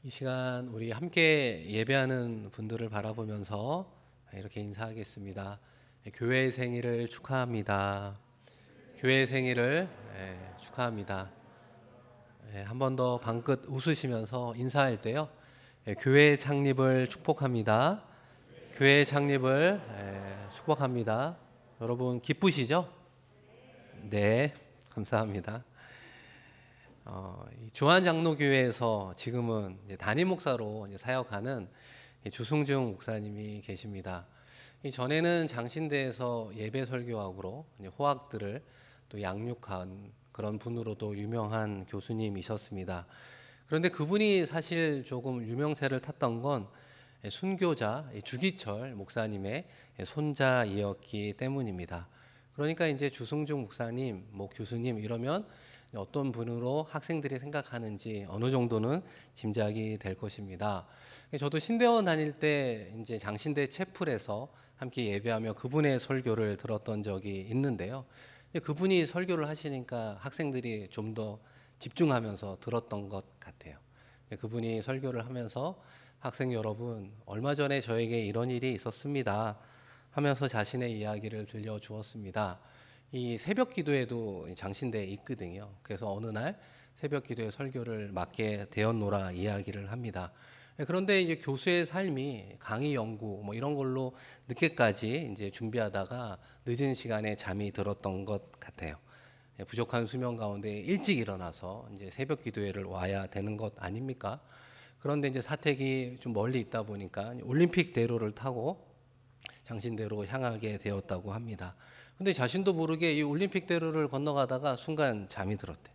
이 시간 우리 함께 예배하는 분들을 바라보면서 이렇게 인사하겠습니다. 교회 생일을 축하합니다. 교회 생일을 축하합니다. 한 번 더 방긋 웃으시면서 인사할 때요. 교회 창립을 축복합니다. 교회 창립을 축복합니다. 여러분 기쁘시죠? 네, 감사합니다. 이 주한장로교회에서 지금은 이제 담임 목사로 이제 사역하는 주승중 목사님이 계십니다. 이 전에는 장신대에서 예배 설교학으로 이제 호학들을 또 양육한 그런 분으로도 유명한 교수님이셨습니다. 그런데 그분이 사실 조금 유명세를 탔던 건 순교자 주기철 목사님의 손자이었기 때문입니다. 그러니까 이제 주승중 목사님, 뭐 교수님 이러면 어떤 분으로 학생들이 생각하는지 어느 정도는 짐작이 될 것입니다. 저도 신대원 다닐 때 이제 장신대 채플에서 함께 예배하며 그분의 설교를 들었던 적이 있는데요. 그분이 설교를 하시니까 학생들이 좀 더 집중하면서 들었던 것 같아요. 그분이 설교를 하면서 학생 여러분, 얼마 전에 저에게 이런 일이 있었습니다 하면서 자신의 이야기를 들려주었습니다. 이 새벽 기도에도 장신대에 있거든요. 그래서 어느 날 새벽 기도에 설교를 맡게 되었노라 이야기를 합니다. 그런데 이제 교수의 삶이 강의 연구 뭐 이런 걸로 늦게까지 이제 준비하다가 늦은 시간에 잠이 들었던 것 같아요. 부족한 수면 가운데 일찍 일어나서 이제 새벽 기도회를 와야 되는 것 아닙니까? 그런데 이제 사택이 좀 멀리 있다 보니까 올림픽 대로를 타고 장신대로 향하게 되었다고 합니다. 근데 자신도 모르게 이 올림픽 대로를 건너가다가 순간 잠이 들었대요.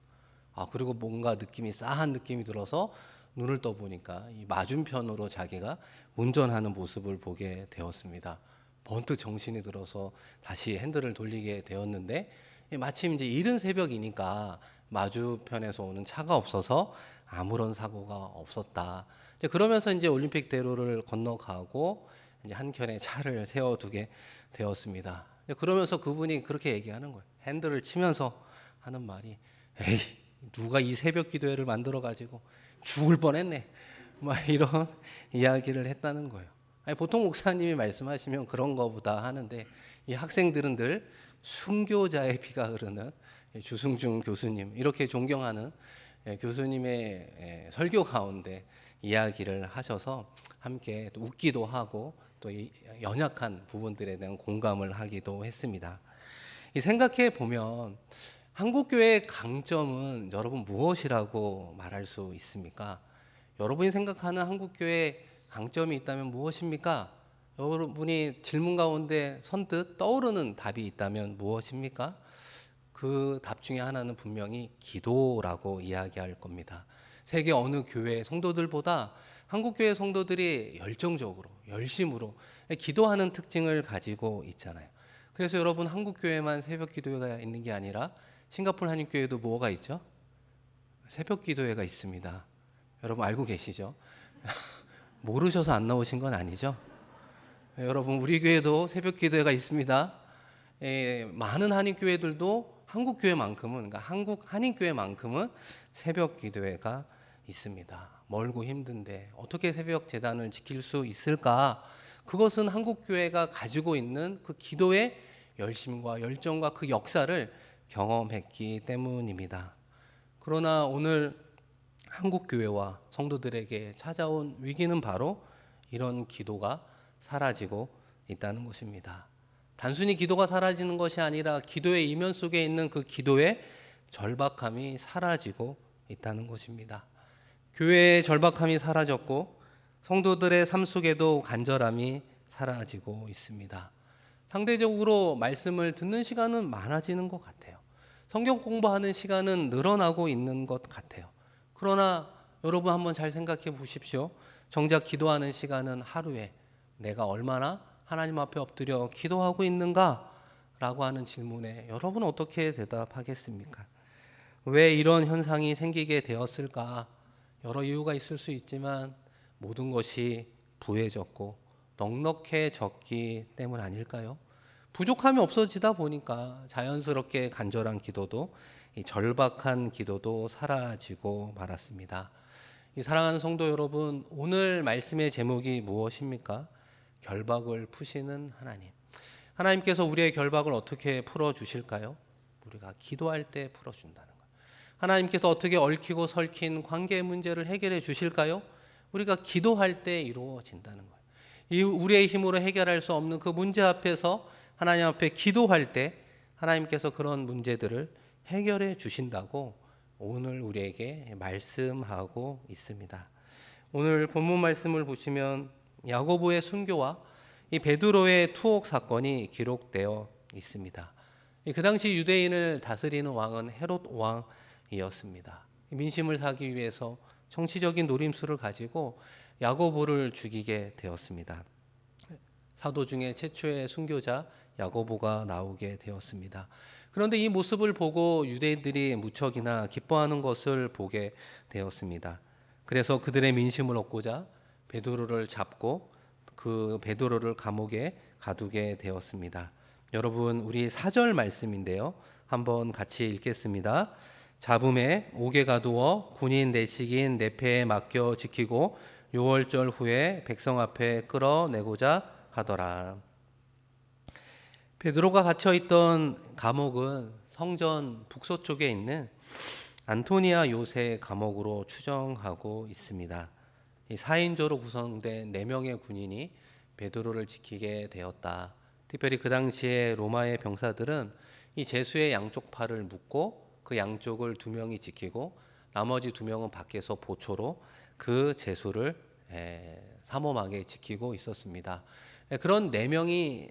그리고 뭔가 느낌이 싸한 느낌이 들어서 눈을 떠 보니까 이 맞은편으로 자기가 운전하는 모습을 보게 되었습니다. 번뜩 정신이 들어서 다시 핸들을 돌리게 되었는데 마침 이제 이른 새벽이니까 마주편에서 오는 차가 없어서 아무런 사고가 없었다. 그러면서 이제 올림픽 대로를 건너가고 이제 한켠에 차를 세워두게 되었습니다. 그러면서 그분이 그렇게 얘기하는 거예요. 핸들을 치면서 하는 말이, 에이, 누가 이 새벽 기도회를 만들어 가지고 죽을 뻔했네. 막 이런 이야기를 했다는 거예요. 아니, 보통 목사님이 말씀하시면 그런 거보다 하는데 이 학생들은 늘 순교자의 피가 흐르는 주승중 교수님 이렇게 존경하는 교수님의 설교 가운데 이야기를 하셔서 함께 또 웃기도 하고 또 이 연약한 부분들에 대한 공감을 하기도 했습니다. 이 생각해 보면 한국 교회의 강점은 여러분 무엇이라고 말할 수 있습니까? 여러분이 생각하는 한국 교회의 강점이 있다면 무엇입니까? 여러분이 질문 가운데 선뜻 떠오르는 답이 있다면 무엇입니까? 그 답 중에 하나는 분명히 기도라고 이야기할 겁니다. 세계 어느 교회 성도들보다 한국 교회 성도들이 열정적으로 열심으로 기도하는 특징을 가지고 있잖아요. 그래서 여러분 한국 교회만 새벽 기도회가 있는 게 아니라 싱가포르 한인 교회도 뭐가 있죠? 새벽 기도회가 있습니다. 여러분 알고 계시죠? 모르셔서 안 나오신 건 아니죠? 여러분 우리 교회도 새벽 기도회가 있습니다. 많은 한인 교회들도 한국 교회만큼은 그러니까 한국 한인 교회만큼은 새벽 기도회가 있습니다. 멀고 힘든데 어떻게 새벽 제단을 지킬 수 있을까? 그것은 한국 교회가 가지고 있는 그 기도의 열심과 열정과 그 역사를 경험했기 때문입니다. 그러나 오늘 한국 교회와 성도들에게 찾아온 위기는 바로 이런 기도가 사라지고 있다는 것입니다. 단순히 기도가 사라지는 것이 아니라 기도의 이면 속에 있는 그 기도의 절박함이 사라지고 있다는 것입니다. 교회의 절박함이 사라졌고 성도들의 삶 속에도 간절함이 사라지고 있습니다. 상대적으로 말씀을 듣는 시간은 많아지는 것 같아요. 성경 공부하는 시간은 늘어나고 있는 것 같아요. 그러나 여러분 한번 잘 생각해 보십시오. 정작 기도하는 시간은 하루에 내가 얼마나 하나님 앞에 엎드려 기도하고 있는가? 라고 하는 질문에 여러분은 어떻게 대답하겠습니까? 왜 이런 현상이 생기게 되었을까? 여러 이유가 있을 수 있지만 모든 것이 부해졌고 넉넉해졌기 때문 아닐까요? 부족함이 없어지다 보니까 자연스럽게 간절한 기도도 이 절박한 기도도 사라지고 말았습니다. 이 사랑하는 성도 여러분, 오늘 말씀의 제목이 무엇입니까? 결박을 푸시는 하나님. 하나님께서 우리의 결박을 어떻게 풀어주실까요? 우리가 기도할 때 풀어준다는 거예요. 하나님께서 어떻게 얽히고 설킨 관계 문제를 해결해 주실까요? 우리가 기도할 때 이루어진다는 거예요. 이 우리의 힘으로 해결할 수 없는 그 문제 앞에서 하나님 앞에 기도할 때 하나님께서 그런 문제들을 해결해 주신다고 오늘 우리에게 말씀하고 있습니다. 오늘 본문 말씀을 보시면 야고보의 순교와 이 베드로의 투옥 사건이 기록되어 있습니다. 그 당시 유대인을 다스리는 왕은 헤롯 왕이었습니다. 민심을 사기 위해서 정치적인 노림수를 가지고 야고보를 죽이게 되었습니다. 사도 중에 최초의 순교자 야고보가 나오게 되었습니다. 그런데 이 모습을 보고 유대인들이 무척이나 기뻐하는 것을 보게 되었습니다. 그래서 그들의 민심을 얻고자 베드로를 잡고 그 베드로를 감옥에 가두게 되었습니다. 여러분, 우리 4절 말씀인데요. 한번 같이 읽겠습니다. 잡음에 옥에 가두어 군인 내식인 내패에 맡겨 지키고 6월절 후에 백성 앞에 끌어내고자 하더라. 베드로가 갇혀 있던 감옥은 성전 북서쪽에 있는 안토니아 요새 감옥으로 추정하고 있습니다. 이 4인조로 구성된 4명의 군인이 베드로를 지키게 되었다. 특별히 그 당시에 로마의 병사들은 이 제수의 양쪽 팔을 묶고 그 양쪽을 2명이 지키고 나머지 2명은 밖에서 보초로 그 제수를 삼엄하게 지키고 있었습니다. 그런 4명이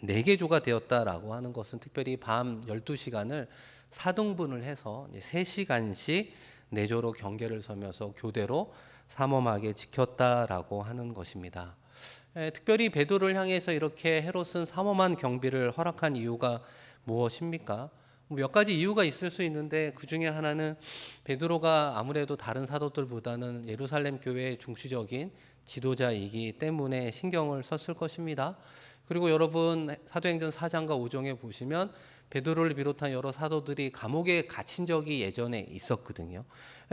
4개조가 되었다라고 하는 것은 특별히 밤 12시간을 4등분을 해서 3시간씩 4조로 경계를 서면서 교대로 삼엄하게 지켰다라고 하는 것입니다. 특별히 베드로를 향해서 이렇게 헤롯은 삼엄한 경비를 허락한 이유가 무엇입니까? 몇 가지 이유가 있을 수 있는데 그 중에 하나는 베드로가 아무래도 다른 사도들보다는 예루살렘 교회의 중추적인 지도자이기 때문에 신경을 썼을 것입니다. 그리고 여러분 사도행전 4장과 5장에 보시면 베드로를 비롯한 여러 사도들이 감옥에 갇힌 적이 예전에 있었거든요.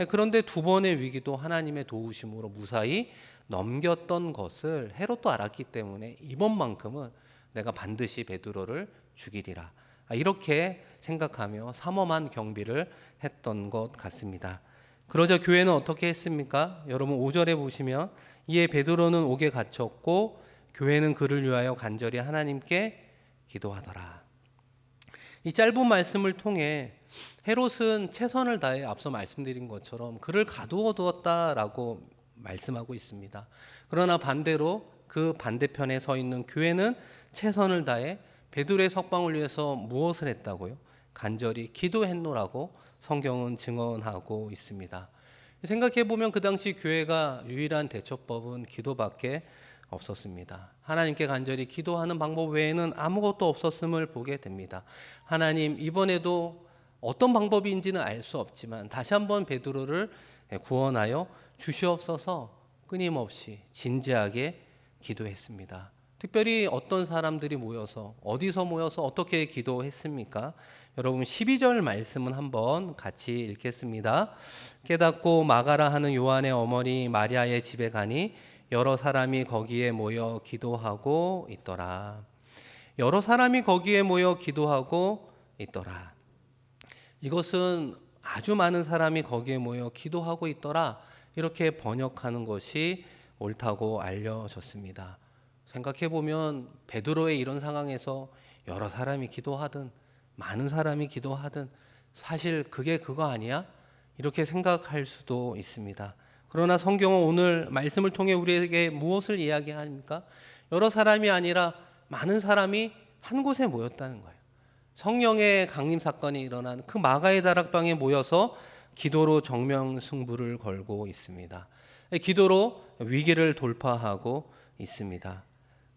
그런데 2번의 위기도 하나님의 도우심으로 무사히 넘겼던 것을 헤롯도 알았기 때문에 이번만큼은 내가 반드시 베드로를 죽이리라, 이렇게 생각하며 삼엄한 경비를 했던 것 같습니다. 그러자 교회는 어떻게 했습니까? 여러분 5절에 보시면 이에 베드로는 옥에 갇혔고 교회는 그를 위하여 간절히 하나님께 기도하더라. 이 짧은 말씀을 통해 헤롯은 최선을 다해 앞서 말씀드린 것처럼 그를 가두어 두었다라고 말씀하고 있습니다. 그러나 반대로 그 반대편에 서 있는 교회는 최선을 다해 베드로의 석방을 위해서 무엇을 했다고요? 간절히 기도했노라고 성경은 증언하고 있습니다. 생각해 보면 그 당시 교회가 유일한 대처법은 기도밖에 없었습니다. 하나님께 간절히 기도하는 방법 외에는 아무것도 없었음을 보게 됩니다. 하나님, 이번에도 어떤 방법인지는 알 수 없지만 다시 한번 베드로를 구원하여 주시옵소서 끊임없이 진지하게 기도했습니다. 특별히 어떤 사람들이 모여서 어디서 모여서 어떻게 기도했습니까? 여러분 12절 말씀은 한번 같이 읽겠습니다. 깨닫고 마가라 하는 요한의 어머니 마리아의 집에 가니 여러 사람이 거기에 모여 기도하고 있더라. 여러 사람이 거기에 모여 기도하고 있더라. 이것은 아주 많은 사람이 거기에 모여 기도하고 있더라, 이렇게 번역하는 것이 옳다고 알려졌습니다. 생각해 보면 베드로의 이런 상황에서 여러 사람이 기도하든 많은 사람이 기도하든 사실 그게 그거 아니야? 이렇게 생각할 수도 있습니다. 그러나 성경은 오늘 말씀을 통해 우리에게 무엇을 이야기합니까? 여러 사람이 아니라 많은 사람이 한 곳에 모였다는 거예요. 성령의 강림 사건이 일어난 그 마가의 다락방에 모여서 기도로 정명승부를 걸고 있습니다. 기도로 위기를 돌파하고 있습니다.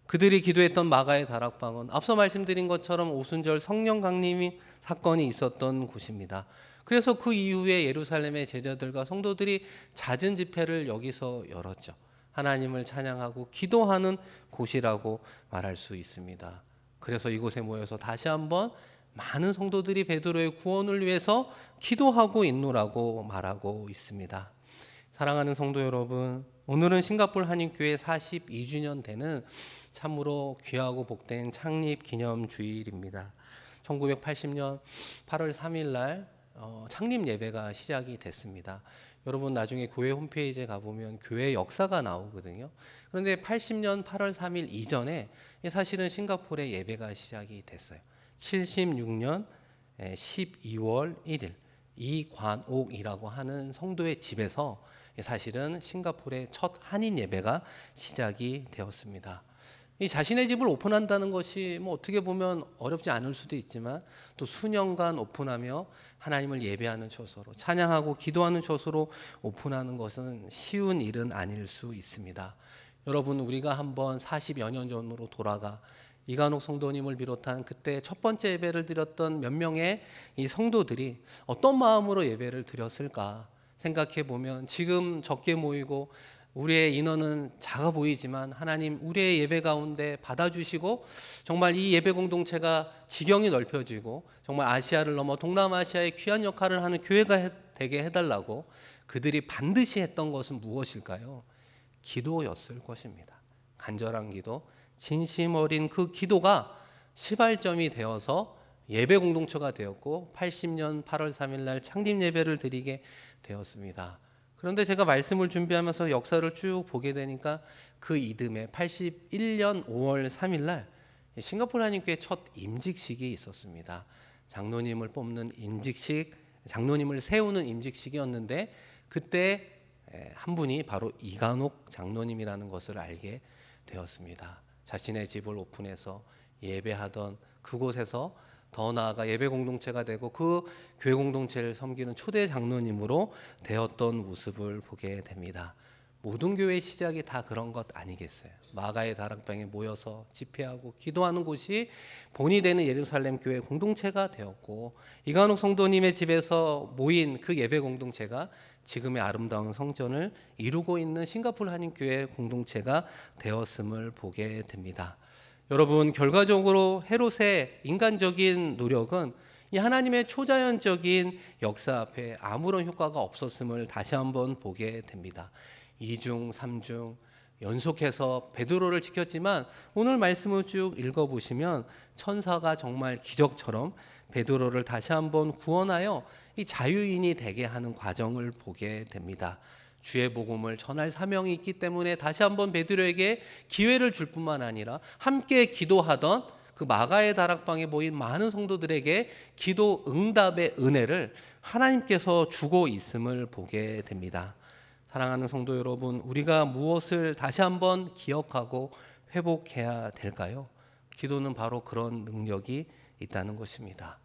그들이 기도했던 마가의 다락방은 앞서 말씀드린 것처럼 오순절 성령 강림 사건이 있었던 곳입니다. 그래서 그 이후에 예루살렘의 제자들과 성도들이 잦은 집회를 여기서 열었죠. 하나님을 찬양하고 기도하는 곳이라고 말할 수 있습니다. 그래서 이곳에 모여서 다시 한번 많은 성도들이 베드로의 구원을 위해서 기도하고 있노라고 말하고 있습니다. 사랑하는 성도 여러분, 오늘은 싱가포르 한인교회 42주년 되는 참으로 귀하고 복된 창립 기념 주일입니다. 1980년 8월 3일 날 창립 예배가 시작이 됐습니다. 여러분 나중에 교회 홈페이지에 가보면 교회 역사가 나오거든요. 그런데 80년 8월 3일 이전에 사실은 싱가포르의 예배가 시작이 됐어요. 76년 12월 1일 이관옥이라고 하는 성도의 집에서 사실은 싱가포르의 첫 한인 예배가 시작이 되었습니다. 이 자신의 집을 오픈한다는 것이 어떻게 보면 어렵지 않을 수도 있지만 또 수년간 오픈하며 하나님을 예배하는 처소로 찬양하고 기도하는 처소로 오픈하는 것은 쉬운 일은 아닐 수 있습니다. 여러분 우리가 한번 40여 년 전으로 돌아가 이관옥 성도님을 비롯한 그때 첫 번째 예배를 드렸던 몇 명의 이 성도들이 어떤 마음으로 예배를 드렸을까 생각해 보면 지금 적게 모이고 우리의 인원은 작아 보이지만 하나님 우리의 예배 가운데 받아주시고 정말 이 예배 공동체가 지경이 넓혀지고 정말 아시아를 넘어 동남아시아의 귀한 역할을 하는 교회가 되게 해달라고 그들이 반드시 했던 것은 무엇일까요? 기도였을 것입니다. 간절한 기도, 진심 어린 그 기도가 시발점이 되어서 예배 공동체가 되었고 80년 8월 3일 날 창립 예배를 드리게 되었습니다. 그런데 제가 말씀을 준비하면서 역사를 쭉 보게 되니까 그 이듬해 81년 5월 3일 날 싱가포르 한인교회 첫 임직식이 있었습니다. 장로님을 뽑는 임직식, 장로님을 세우는 임직식이었는데 그때 한 분이 바로 이관옥 장로님이라는 것을 알게 되었습니다. 자신의 집을 오픈해서 예배하던 그곳에서 더 나아가 예배 공동체가 되고 그 교회 공동체를 섬기는 초대 장로님으로 되었던 모습을 보게 됩니다. 모든 교회의 시작이 다 그런 것 아니겠어요? 마가의 다락방에 모여서 집회하고 기도하는 곳이 본이 되는 예루살렘 교회 공동체가 되었고 이관옥 성도님의 집에서 모인 그 예배 공동체가 지금의 아름다운 성전을 이루고 있는 싱가포르 한인교회 공동체가 되었음을 보게 됩니다. 여러분 결과적으로 헤롯의 인간적인 노력은 이 하나님의 초자연적인 역사 앞에 아무런 효과가 없었음을 다시 한번 보게 됩니다. 2중 3중 연속해서 베드로를 지켰지만 오늘 말씀을 쭉 읽어보시면 천사가 정말 기적처럼 베드로를 다시 한번 구원하여 이 자유인이 되게 하는 과정을 보게 됩니다. 주의 복음을 전할 사명이 있기 때문에 다시 한번 베드로에게 기회를 줄 뿐만 아니라 함께 기도하던 그 마가의 다락방에 모인 많은 성도들에게 기도 응답의 은혜를 하나님께서 주고 있음을 보게 됩니다. 사랑하는 성도 여러분, 우리가 무엇을 다시 한번 기억하고 회복해야 될까요? 기도는 바로 그런 능력이 있다는 것입니다.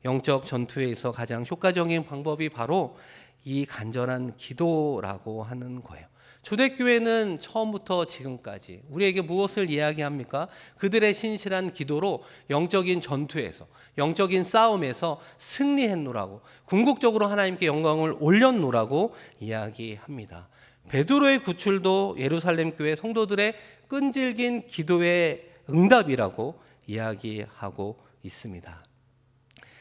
영적 전투에 있어 가장 효과적인 방법이 바로 이 간절한 기도라고 하는 거예요. 초대교회는 처음부터 지금까지 우리에게 무엇을 이야기합니까? 그들의 신실한 기도로 영적인 전투에서 영적인 싸움에서 승리했노라고 궁극적으로 하나님께 영광을 올렸노라고 이야기합니다. 베드로의 구출도 예루살렘 교회 성도들의 끈질긴 기도의 응답이라고 이야기하고 있습니다.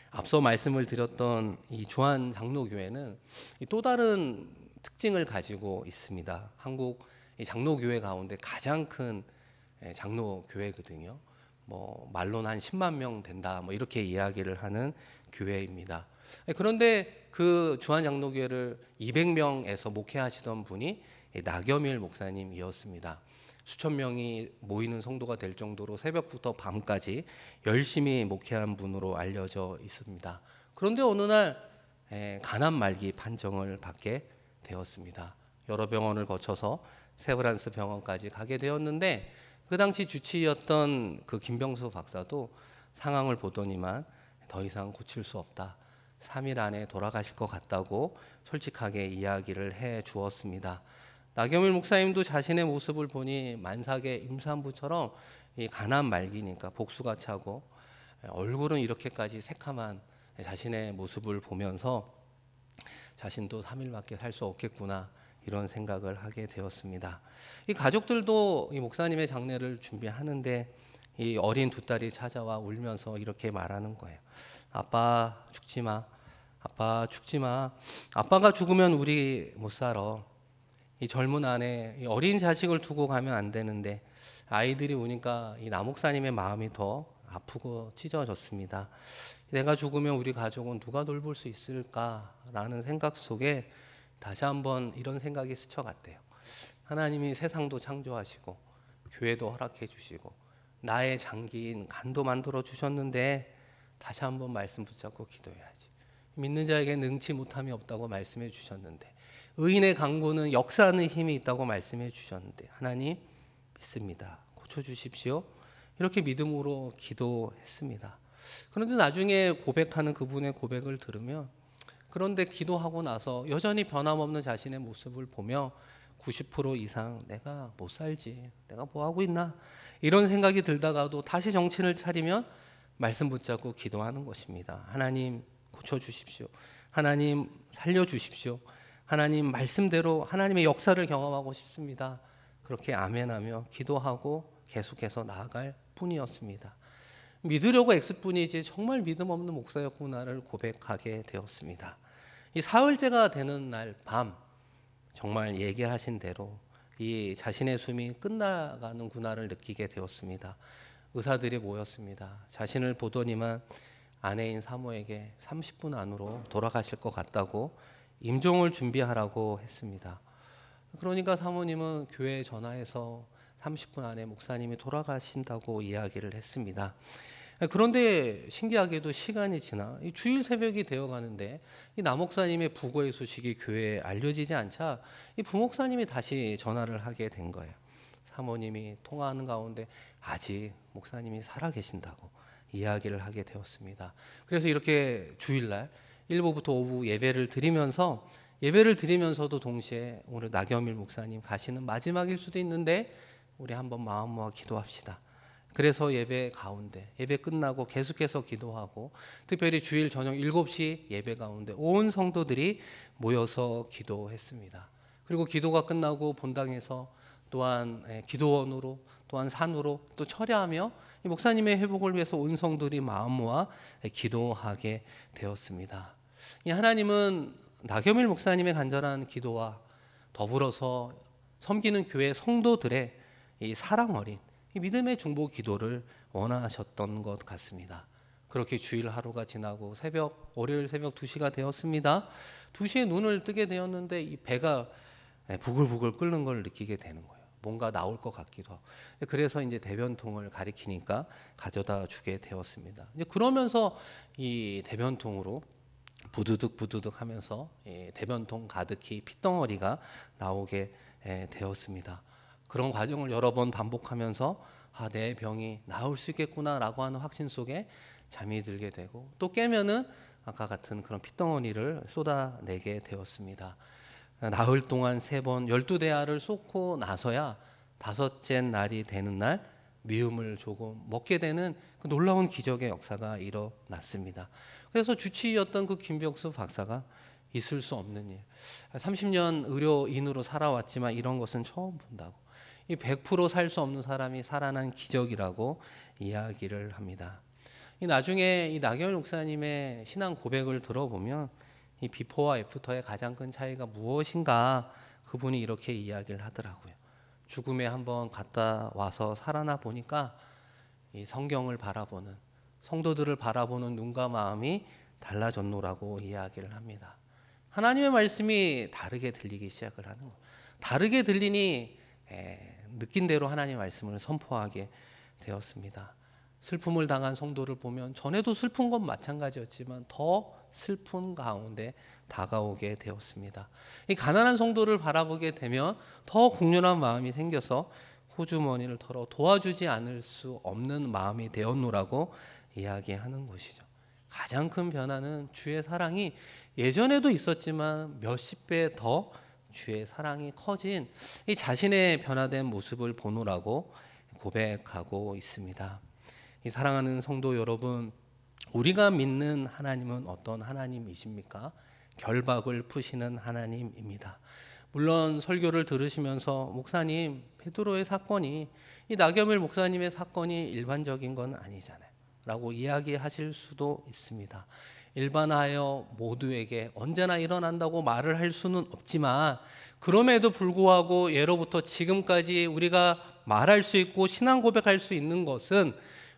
앞서 말씀을 드렸던 이 주한 장로교회는 또 다른 특징을 가지고 있습니다. 한국 장로교회 가운데 가장 큰 장로교회거든요. 말로는 한 10만 명 된다. 이렇게 이야기를 하는 교회입니다. 그런데 그 주한 장로교회를 200명에서 목회하시던 분이 나겸일 목사님이었습니다. 수천 명이 모이는 성도가 될 정도로 새벽부터 밤까지 열심히 목회한 분으로 알려져 있습니다. 그런데 어느 날 간암 말기 판정을 받게 되었습니다. 여러 병원을 거쳐서 세브란스 병원까지 가게 되었는데 그 당시 주치의였던 그 김병수 박사도 상황을 보더니만 더 이상 고칠 수 없다. 3일 안에 돌아가실 것 같다고 솔직하게 이야기를 해 주었습니다. 나겸일 목사님도 자신의 모습을 보니 만삭의 임산부처럼 이 간암 말기니까 복수가 차고 얼굴은 이렇게까지 새카만 자신의 모습을 보면서 자신도 3일밖에 살 수 없겠구나 이런 생각을 하게 되었습니다. 이 가족들도 이 목사님의 장례를 준비하는데 이 어린 두 딸이 찾아와 울면서 이렇게 말하는 거예요. 아빠 죽지 마. 아빠 죽지 마. 아빠가 죽으면 우리 못 살아. 이 젊은 아내, 이 어린 자식을 두고 가면 안 되는데 아이들이 우니까 이 남목사님의 마음이 더 아프고 찢어졌습니다. 내가 죽으면 우리 가족은 누가 돌볼 수 있을까라는 생각 속에 다시 한번 이런 생각이 스쳐갔대요. 하나님이 세상도 창조하시고 교회도 허락해 주시고 나의 장기인 간도 만들어 주셨는데 다시 한번 말씀 붙잡고 기도해야지. 믿는 자에게 능치 못함이 없다고 말씀해 주셨는데, 의인의 강구는 역사하는 힘이 있다고 말씀해 주셨는데, 하나님 믿습니다. 고쳐 주십시오. 이렇게 믿음으로 기도했습니다. 그런데 나중에 고백하는 그분의 고백을 들으면, 그런데 기도하고 나서 여전히 변함없는 자신의 모습을 보며 90% 이상 내가 못 살지, 내가 뭐 하고 있나, 이런 생각이 들다가도 다시 정신을 차리면 말씀 붙잡고 기도하는 것입니다. 하나님 고쳐 주십시오. 하나님 살려 주십시오. 하나님 말씀대로 하나님의 역사를 경험하고 싶습니다. 그렇게 아멘하며 기도하고 계속해서 나아갈 뿐이었습니다. 믿으려고 애쓸 뿐이지 정말 믿음 없는 목사였구나를 고백하게 되었습니다. 이 사흘째가 되는 날 밤, 정말 얘기하신 대로 이 자신의 숨이 끝나가는구나를 느끼게 되었습니다. 의사들이 모였습니다. 자신을 보더니만 아내인 사모에게 30분 안으로 돌아가실 것 같다고 임종을 준비하라고 했습니다. 그러니까 사모님은 교회에 전화해서 30분 안에 목사님이 돌아가신다고 이야기를 했습니다. 그런데 신기하게도 시간이 지나 주일 새벽이 되어 가는데 이 남목사님의 부고의 소식이 교회에 알려지지 않자 이 부목사님이 다시 전화를 하게 된 거예요. 사모님이 통화하는 가운데 아직 목사님이 살아 계신다고 이야기를 하게 되었습니다. 그래서 이렇게 주일날 일부부터 오후 예배를 드리면서도 동시에 오늘 나겸일 목사님 가시는 마지막일 수도 있는데 우리 한번 마음 모아 기도합시다. 그래서 예배 가운데 예배 끝나고 계속해서 기도하고 특별히 주일 저녁 7시 예배 가운데 온 성도들이 모여서 기도했습니다. 그리고 기도가 끝나고 본당에서 또한 기도원으로 또한 산으로 또 철야하며 목사님의 회복을 위해서 온 성도들이 마음 모아 기도하게 되었습니다. 이 하나님은 나겸일 목사님의 간절한 기도와 더불어서 섬기는 교회 성도들의 이 사랑 어린 이 믿음의 중보 기도를 원하셨던 것 같습니다. 그렇게 주일 하루가 지나고 월요일 새벽 2시가 되었습니다. 2시에 눈을 뜨게 되었는데 이 배가 부글부글 끓는 걸 느끼게 되는 거예요. 뭔가 나올 것 같기도 하고. 그래서 이제 대변통을 가리키니까 가져다 주게 되었습니다. 이제 그러면서 이 대변통으로 부두득 하면서 대변통 가득히 핏덩어리가 나오게 되었습니다. 그런 과정을 여러 번 반복하면서 내 병이 나을 수 있겠구나라고 하는 확신 속에 잠이 들게 되고 또 깨면은 아까 같은 그런 핏덩어리를 쏟아내게 되었습니다. 나흘 동안 3번 12대야를 쏟고 나서야 5째 날이 되는 날 미음을 조금 먹게 되는 그 놀라운 기적의 역사가 일어났습니다. 그래서 주치의였던 그 김벽수 박사가 있을 수 없는 일, 30년 의료인으로 살아왔지만 이런 것은 처음 본다고, 이 100% 살 수 없는 사람이 살아난 기적이라고 이야기를 합니다. 나중에 이 나경일 목사님의 신앙 고백을 들어보면 이 비포와 애프터의 가장 큰 차이가 무엇인가 그분이 이렇게 이야기를 하더라고요. 죽음에 한번 갔다 와서 살아나 보니까 이 성경을 바라보는 성도들을 바라보는 눈과 마음이 달라졌노라고 이야기를 합니다. 하나님의 말씀이 다르게 들리기 시작을 하는 거예요. 다르게 들리니 느낀 대로 하나님의 말씀을 선포하게 되었습니다. 슬픔을 당한 성도를 보면 전에도 슬픈 건 마찬가지였지만 더 슬픈 가운데 다가오게 되었습니다. 이 가난한 성도를 바라보게 되면 더 국률한 마음이 생겨서 호주머니를 털어 도와주지 않을 수 없는 마음이 되었노라고 이야기하는 것이죠. 가장 큰 변화는 주의 사랑이 예전에도 있었지만 몇십 배 더 주의 사랑이 커진 이 자신의 변화된 모습을 보노라고 고백하고 있습니다. 이 사랑하는 성도 여러분, 우리가 믿는 하나님은 어떤 하나님이십니까? 결박을 푸시는 하나님입니다. 물론 설교를 들으시면서 목사님, 베드로의 사건이 이 나겸일 목사님의 사건이 일반적인 건 아니잖아요 라고 이야기하실 수도 있습니다. 일반하여 모두에게 언제나 일어난다고 말을 할 수는 없지만, 그럼에도 불구하고 예로부터 지금까지 우리가 말할 수 있고 신앙 고백할 수 있는 것은,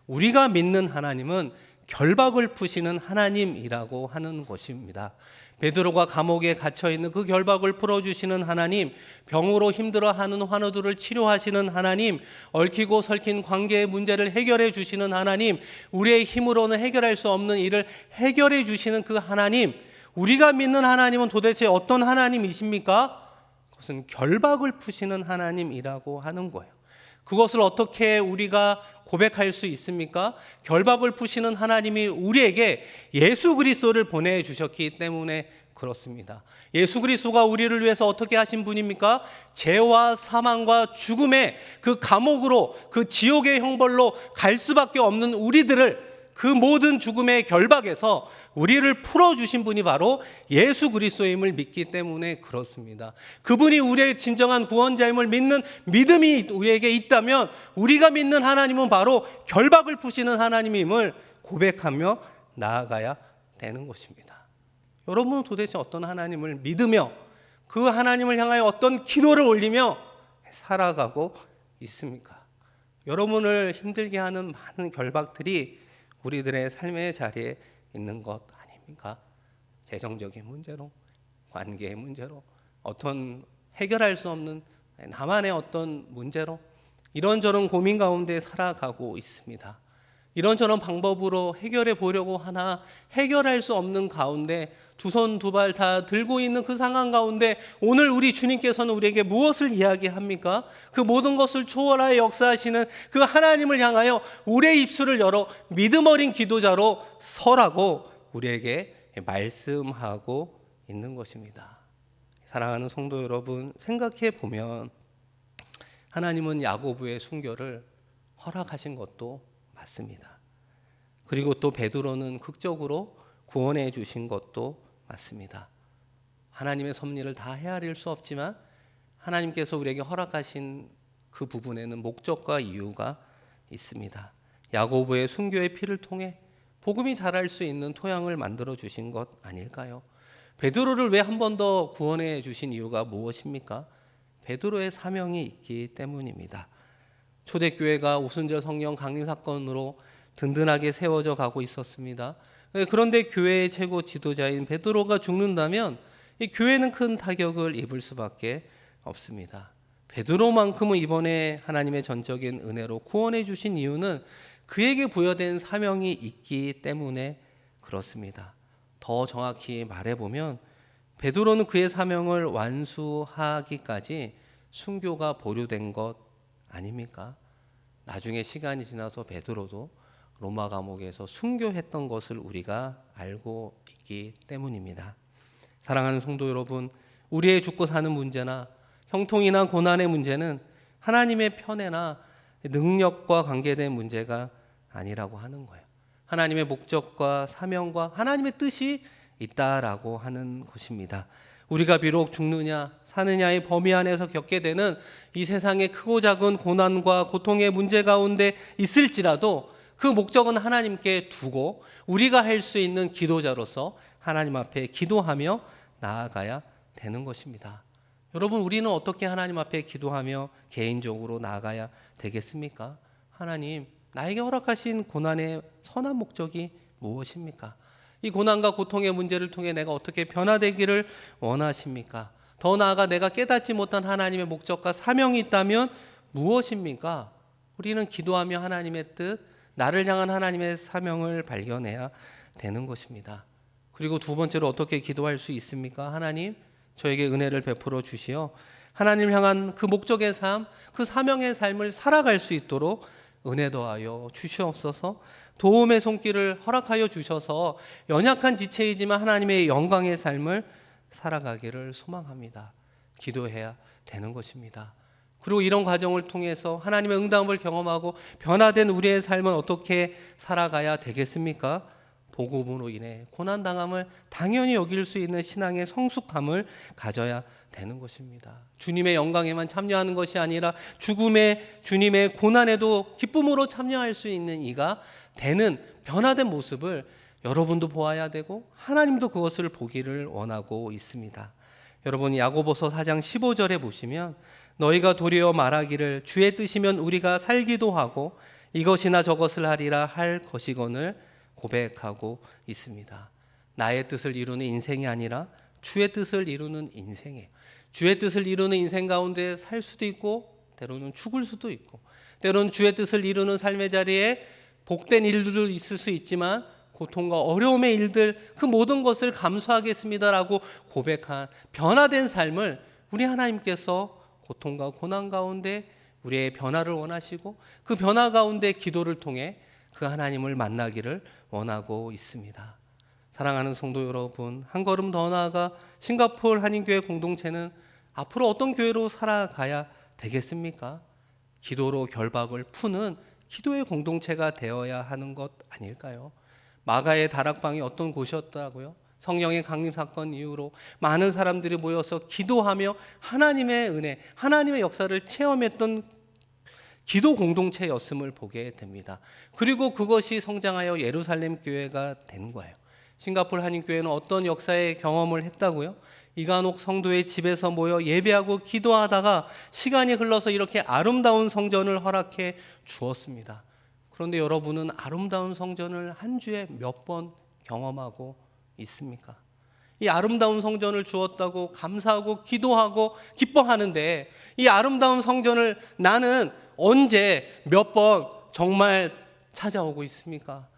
우리가 믿는 하나님은 결박을 푸시는 하나님이라고 하는 것입니다. 베드로가 감옥에 갇혀 있는 그 결박을 풀어주시는 하나님, 병으로 힘들어하는 환우들을 치료하시는 하나님, 얽히고 설킨 관계의 문제를 해결해 주시는 하나님, 우리의 힘으로는 해결할 수 없는 일을 해결해 주시는 그 하나님, 우리가 믿는 하나님은 도대체 어떤 하나님이십니까? 그것은 결박을 푸시는 하나님이라고 하는 거예요. 그것을 어떻게 우리가 고백할 수 있습니까? 결박을 푸시는 하나님이 우리에게 예수 그리스도를 보내주셨기 때문에 그렇습니다. 예수 그리스도가 우리를 위해서 어떻게 하신 분입니까? 죄와 사망과 죽음의 그 감옥으로, 그 지옥의 형벌로 갈 수밖에 없는 우리들을, 그 모든 죽음의 결박에서 우리를 풀어주신 분이 바로 예수 그리스도임을 믿기 때문에 그렇습니다. 그분이 우리의 진정한 구원자임을 믿는 믿음이 우리에게 있다면, 우리가 믿는 하나님은 바로 결박을 푸시는 하나님임을 고백하며 나아가야 되는 것입니다. 여러분은 도대체 어떤 하나님을 믿으며 그 하나님을 향하여 어떤 기도를 올리며 살아가고 있습니까? 여러분을 힘들게 하는 많은 결박들이 우리들의 삶의 자리에 있는 것 아닙니까? 재정적인 문제로, 관계의 문제로, 어떤 해결할 수 없는 나만의 어떤 문제로 이런저런 고민 가운데 살아가고 있습니다. 이런저런 방법으로 해결해 보려고 하나 해결할 수 없는 가운데 두 손 두 발 다 들고 있는 그 상황 가운데 오늘 우리 주님께서는 우리에게 무엇을 이야기합니까? 그 모든 것을 초월하여 역사하시는 그 하나님을 향하여 우리의 입술을 열어 믿음 어린 기도자로 서라고 우리에게 말씀하고 있는 것입니다. 사랑하는 성도 여러분, 생각해 보면 하나님은 야고보의 순교를 허락하신 것도 맞습니다. 그리고 또 베드로는 극적으로 구원해 주신 것도 맞습니다. 하나님의 섭리를 다 헤아릴 수 없지만 하나님께서 우리에게 허락하신 그 부분에는 목적과 이유가 있습니다. 야고보의 순교의 피를 통해 복음이 자랄 수 있는 토양을 만들어 주신 것 아닐까요? 베드로를 왜 한 번 더 구원해 주신 이유가 무엇입니까? 베드로의 사명이 있기 때문입니다. 초대교회가 오순절 성령 강림 사건으로 든든하게 세워져 가고 있었습니다. 그런데 교회의 최고 지도자인 베드로가 죽는다면 이 교회는 큰 타격을 입을 수밖에 없습니다. 베드로만큼은 이번에 하나님의 전적인 은혜로 구원해 주신 이유는 그에게 부여된 사명이 있기 때문에 그렇습니다. 더 정확히 말해보면 베드로는 그의 사명을 완수하기까지 순교가 보류된 것 아닙니까? 나중에 시간이 지나서 베드로도 로마 감옥에서 순교했던 것을 우리가 알고 있기 때문입니다. 사랑하는 성도 여러분, 우리의 죽고 사는 문제나 형통이나 고난의 문제는 하나님의 편애나 능력과 관계된 문제가 아니라고 하는 거예요. 하나님의 목적과 사명과 하나님의 뜻이 있다라고 하는 것입니다. 우리가 비록 죽느냐 사느냐의 범위 안에서 겪게 되는 이 세상의 크고 작은 고난과 고통의 문제 가운데 있을지라도 그 목적은 하나님께 두고 우리가 할 수 있는 기도자로서 하나님 앞에 기도하며 나아가야 되는 것입니다. 여러분, 우리는 어떻게 하나님 앞에 기도하며 개인적으로 나아가야 되겠습니까? 하나님, 나에게 허락하신 고난의 선한 목적이 무엇입니까? 이 고난과 고통의 문제를 통해 내가 어떻게 변화되기를 원하십니까? 더 나아가 내가 깨닫지 못한 하나님의 목적과 사명이 있다면 무엇입니까? 우리는 기도하며 하나님의 뜻, 나를 향한 하나님의 사명을 발견해야 되는 것입니다. 그리고 두 번째로 어떻게 기도할 수 있습니까? 하나님, 저에게 은혜를 베풀어 주시어 하나님을 향한 그 목적의 삶, 그 사명의 삶을 살아갈 수 있도록 은혜 더하여 주시옵소서. 도움의 손길을 허락하여 주셔서 연약한 지체이지만 하나님의 영광의 삶을 살아가기를 소망합니다. 기도해야 되는 것입니다. 그리고 이런 과정을 통해서 하나님의 응답을 경험하고 변화된 우리의 삶은 어떻게 살아가야 되겠습니까? 복음으로 인해 고난당함을 당연히 여길 수 있는 신앙의 성숙함을 가져야 되는 것입니다. 주님의 영광에만 참여하는 것이 아니라 죽음의 주님의 고난에도 기쁨으로 참여할 수 있는 이가 되는 변화된 모습을 여러분도 보아야 되고 하나님도 그것을 보기를 원하고 있습니다. 여러분 야고보서 4장 15절에 보시면 너희가 도리어 말하기를 주의 뜻이면 우리가 살기도 하고 이것이나 저것을 하리라 할 것이거늘 고백하고 있습니다. 나의 뜻을 이루는 인생이 아니라 주의 뜻을 이루는 인생이에요. 주의 뜻을 이루는 인생 가운데 살 수도 있고 때로는 죽을 수도 있고 때로는 주의 뜻을 이루는 삶의 자리에 복된 일들도 있을 수 있지만 고통과 어려움의 일들 그 모든 것을 감수하겠습니다라고 고백한 변화된 삶을 우리 하나님께서 고통과 고난 가운데 우리의 변화를 원하시고 그 변화 가운데 기도를 통해 그 하나님을 만나기를 원하고 있습니다. 사랑하는 성도 여러분, 한 걸음 더 나아가 싱가포르 한인교회 공동체는 앞으로 어떤 교회로 살아가야 되겠습니까? 기도로 결박을 푸는 기도의 공동체가 되어야 하는 것 아닐까요? 마가의 다락방이 어떤 곳이었다고요? 성령의 강림 사건 이후로 많은 사람들이 모여서 기도하며 하나님의 은혜, 하나님의 역사를 체험했던 기도 공동체였음을 보게 됩니다. 그리고 그것이 성장하여 예루살렘 교회가 된 거예요. 싱가포르 한인교회는 어떤 역사의 경험을 했다고요? 이간옥 성도의 집에서 모여 예배하고 기도하다가 시간이 흘러서 이렇게 아름다운 성전을 허락해 주었습니다. 그런데 여러분은 아름다운 성전을 한 주에 몇 번 경험하고 있습니까? 이 아름다운 성전을 주었다고 감사하고 기도하고 기뻐하는데 이 아름다운 성전을 나는 언제 몇 번 정말 찾아오고 있습니까?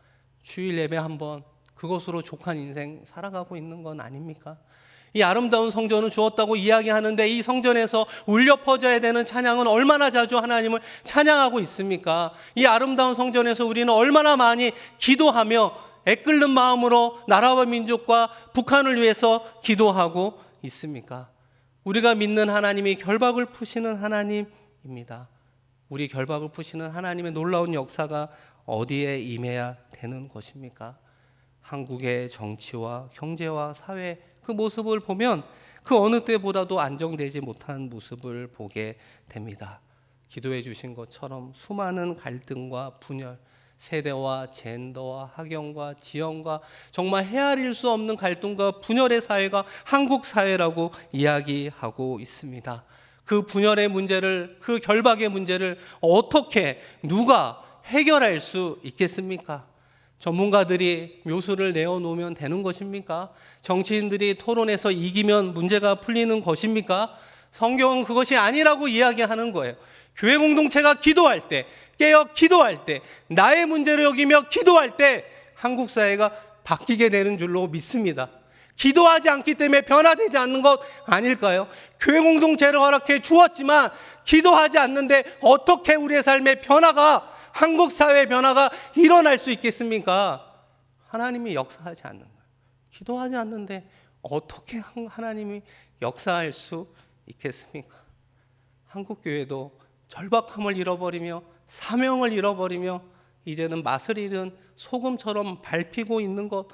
주일 예배 한 번 그것으로 족한 인생 살아가고 있는 건 아닙니까? 이 아름다운 성전을 주었다고 이야기하는데 이 성전에서 울려 퍼져야 되는 찬양은 얼마나 자주 하나님을 찬양하고 있습니까? 이 아름다운 성전에서 우리는 얼마나 많이 기도하며 애끓는 마음으로 나라와 민족과 북한을 위해서 기도하고 있습니까? 우리가 믿는 하나님이 결박을 푸시는 하나님입니다. 우리 결박을 푸시는 하나님의 놀라운 역사가 어디에 임해야 되는 것입니까? 한국의 정치와 경제와 사회 그 모습을 보면 그 어느 때보다도 안정되지 못한 모습을 보게 됩니다. 기도해 주신 것처럼 수많은 갈등과 분열, 세대와 젠더와 학영과 지형과 정말 헤아릴 수 없는 갈등과 분열의 사회가 한국 사회라고 이야기하고 있습니다. 그 분열의 문제를, 그 결박의 문제를 어떻게 누가 해결할 수 있겠습니까? 전문가들이 묘수를 내어놓으면 되는 것입니까? 정치인들이 토론해서 이기면 문제가 풀리는 것입니까? 성경은 그것이 아니라고 이야기하는 거예요. 교회 공동체가 기도할 때, 깨어 기도할 때, 나의 문제를 여기며 기도할 때 한국 사회가 바뀌게 되는 줄로 믿습니다. 기도하지 않기 때문에 변화되지 않는 것 아닐까요? 교회 공동체를 허락해 주었지만 기도하지 않는데 어떻게 우리의 삶의 변화가, 한국 사회의 변화가 일어날 수 있겠습니까? 하나님이 역사하지 않는 거예요. 기도하지 않는데 어떻게 하나님이 역사할 수 있겠습니까? 한국 교회도 절박함을 잃어버리며 사명을 잃어버리며 이제는 맛을 잃은 소금처럼 밟히고 있는 것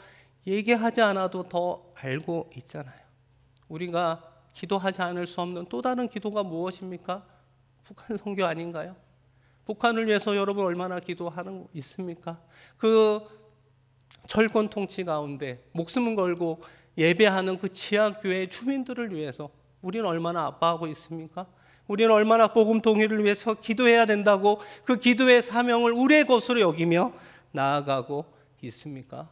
얘기하지 않아도 더 알고 있잖아요. 우리가 기도하지 않을 수 없는 또 다른 기도가 무엇입니까? 북한 선교 아닌가요? 북한을 위해서 여러분 얼마나 기도하는 거 있습니까? 그 철권 통치 가운데 목숨을 걸고 예배하는 그 지하교회 주민들을 위해서 우리는 얼마나 아파하고 있습니까? 우리는 얼마나 복음 통일을 위해서 기도해야 된다고 그 기도의 사명을 우리의 것으로 여기며 나아가고 있습니까?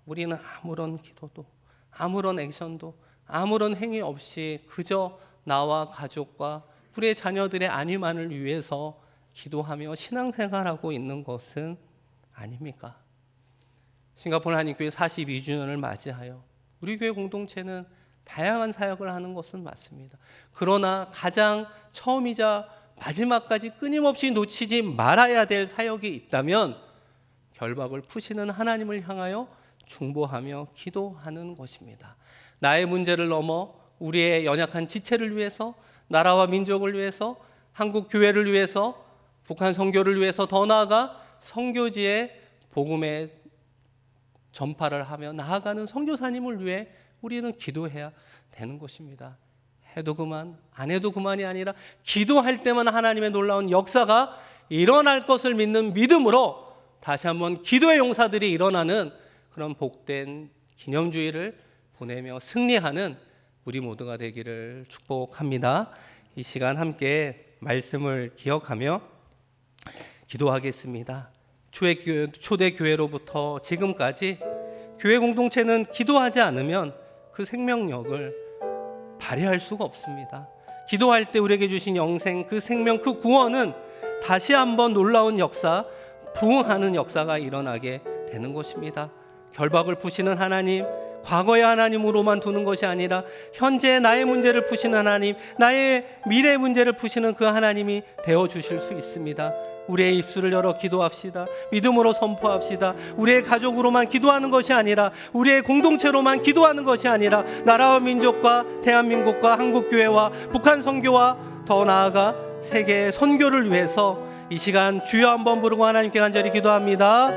우리는 아무런 기도도 아무런 액션도 아무런 행위 없이 그저 나와 가족과 우리의 자녀들의 안위만을 위해서 기도하며 신앙생활하고 있는 것은 아닙니까? 싱가포르 한인교회 42주년을 맞이하여 우리 교회 공동체는 다양한 사역을 하는 것은 맞습니다. 그러나 가장 처음이자 마지막까지 끊임없이 놓치지 말아야 될 사역이 있다면 결박을 푸시는 하나님을 향하여 중보하며 기도하는 것입니다. 나의 문제를 넘어 우리의 연약한 지체를 위해서, 나라와 민족을 위해서, 한국 교회를 위해서, 북한 선교를 위해서, 더 나아가 선교지에 복음의 전파를 하며 나아가는 선교사님을 위해 우리는 기도해야 되는 것입니다. 해도 그만, 안 해도 그만이 아니라 기도할 때만 하나님의 놀라운 역사가 일어날 것을 믿는 믿음으로 다시 한번 기도의 용사들이 일어나는 그런 복된 기념주의를 보내며 승리하는 우리 모두가 되기를 축복합니다. 이 시간 함께 말씀을 기억하며 기도하겠습니다. 초대교회로부터 지금까지 교회 공동체는 기도하지 않으면 그 생명력을 발휘할 수가 없습니다. 기도할 때 우리에게 주신 영생, 그 생명, 그 구원은 다시 한번 놀라운 역사, 부흥하는 역사가 일어나게 되는 것입니다. 결박을 푸시는 하나님, 과거의 하나님으로만 두는 것이 아니라 현재 나의 문제를 푸시는 하나님, 나의 미래 문제를 푸시는 그 하나님이 되어주실 수 있습니다. 우리의 입술을 열어 기도합시다. 믿음으로 선포합시다. 우리의 가족으로만 기도하는 것이 아니라, 우리의 공동체로만 기도하는 것이 아니라, 나라와 민족과 대한민국과 한국교회와 북한 선교와 더 나아가 세계의 선교를 위해서 이 시간 주여 한번 부르고 하나님께 간절히 기도합니다.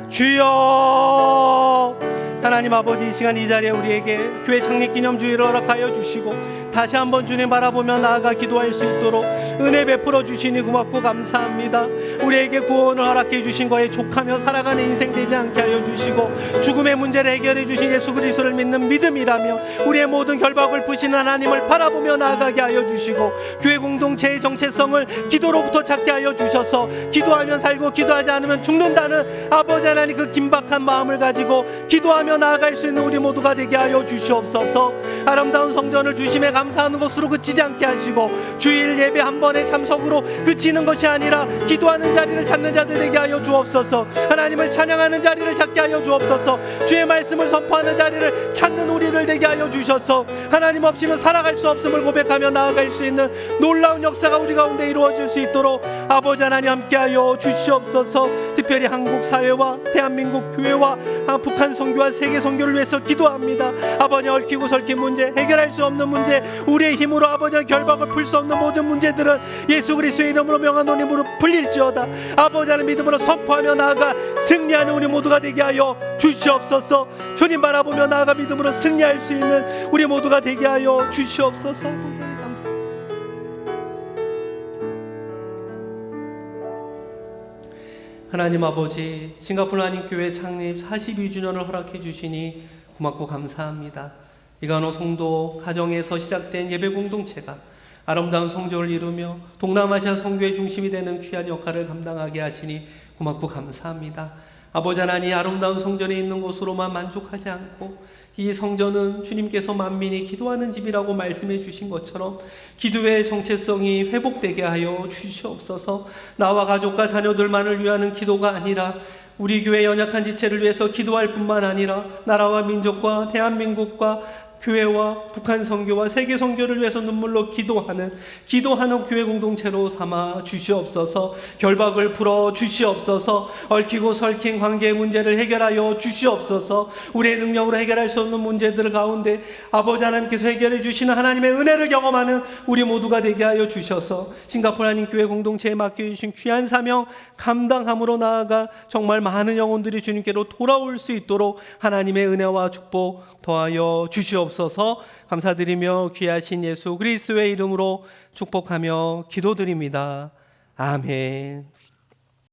주여, 하나님 아버지, 이 시간 이 자리에 우리에게 교회 창립 기념주의를 허락하여 주시고 다시 한번 주님 바라보며 나아가 기도할 수 있도록 은혜 베풀어 주시니 고맙고 감사합니다. 우리에게 구원을 허락해 주신 거에 족하며 살아가는 인생 되지 않게 하여 주시고, 죽음의 문제를 해결해 주신 예수 그리스도를 믿는 믿음이라며 우리의 모든 결박을 푸시는 하나님을 바라보며 나아가게 하여 주시고, 교회 공동체의 정체성을 기도로부터 찾게 하여 주셔서 기도하면 살고 기도하지 않으면 죽는다는 아버지 하나님 그 긴박한 마음을 가지고 기도하며 나아갈 수 있는 우리 모두가 되게 하여 주시옵소서. 아름다운 성전을 주심에 감사하는 것으로 그치지 않게 하시고, 주일 예배 한 번의 참석으로 그치는 것이 아니라 기도하는 자리를 찾는 자들 되게 하여 주옵소서. 하나님을 찬양하는 자리를 찾게 하여 주옵소서. 주의 말씀을 선포하는 자리를 찾는 우리들 되게 하여 주셔서 하나님 없이는 살아갈 수 없음을 고백하며 나아갈 수 있는 놀라운 역사가 우리 가운데 이루어질 수 있도록 아버지 하나님 함께하여 주시옵소서. 특별히 한국 사회와 대한민국 교회와 북한 선교와 세계 선교를 위해서 기도합니다. 아버지, 얽히고 설킨 문제, 해결할 수 없는 문제, 우리의 힘으로 아버지 결박을 풀 수 없는 모든 문제들은 예수 그리스도의 이름으로 명하노니 무릎 풀릴지어다. 아버지 하나님 믿음으로 선포하며 나아가 승리하는 우리 모두가 되게 하여 주시옵소서. 주님 바라보며 나아가 믿음으로 승리할 수 있는 우리 모두가 되게 하여 주시옵소서. 아버지 감사합니다. 하나님 아버지, 싱가포르 한인교회 창립 42주년을 허락해 주시니 고맙고 감사합니다. 이간호 성도 가정에서 시작된 예배 공동체가 아름다운 성전을 이루며 동남아시아 선교의 중심이 되는 귀한 역할을 감당하게 하시니 고맙고 감사합니다. 아버지 하나님, 아름다운 성전에 있는 것으로만 만족하지 않고 이 성전은 주님께서 만민이 기도하는 집이라고 말씀해 주신 것처럼 기도의 정체성이 회복되게 하여 주시옵소서. 나와 가족과 자녀들만을 위하는 기도가 아니라 우리 교회 연약한 지체를 위해서 기도할 뿐만 아니라 나라와 민족과 대한민국과 교회와 북한 선교와 세계 선교를 위해서 눈물로 기도하는 교회 공동체로 삼아 주시옵소서. 결박을 풀어 주시옵소서. 얽히고 설킨 관계의 문제를 해결하여 주시옵소서. 우리의 능력으로 해결할 수 없는 문제들 가운데 아버지 하나님께서 해결해 주시는 하나님의 은혜를 경험하는 우리 모두가 되게 하여 주셔서 싱가포르 한인교회 공동체에 맡겨주신 귀한 사명 감당함으로 나아가 정말 많은 영혼들이 주님께로 돌아올 수 있도록 하나님의 은혜와 축복 더하여 주시옵소서. 감사드리며 귀하신 예수 그리스도의 이름으로 축복하며 기도드립니다. 아멘.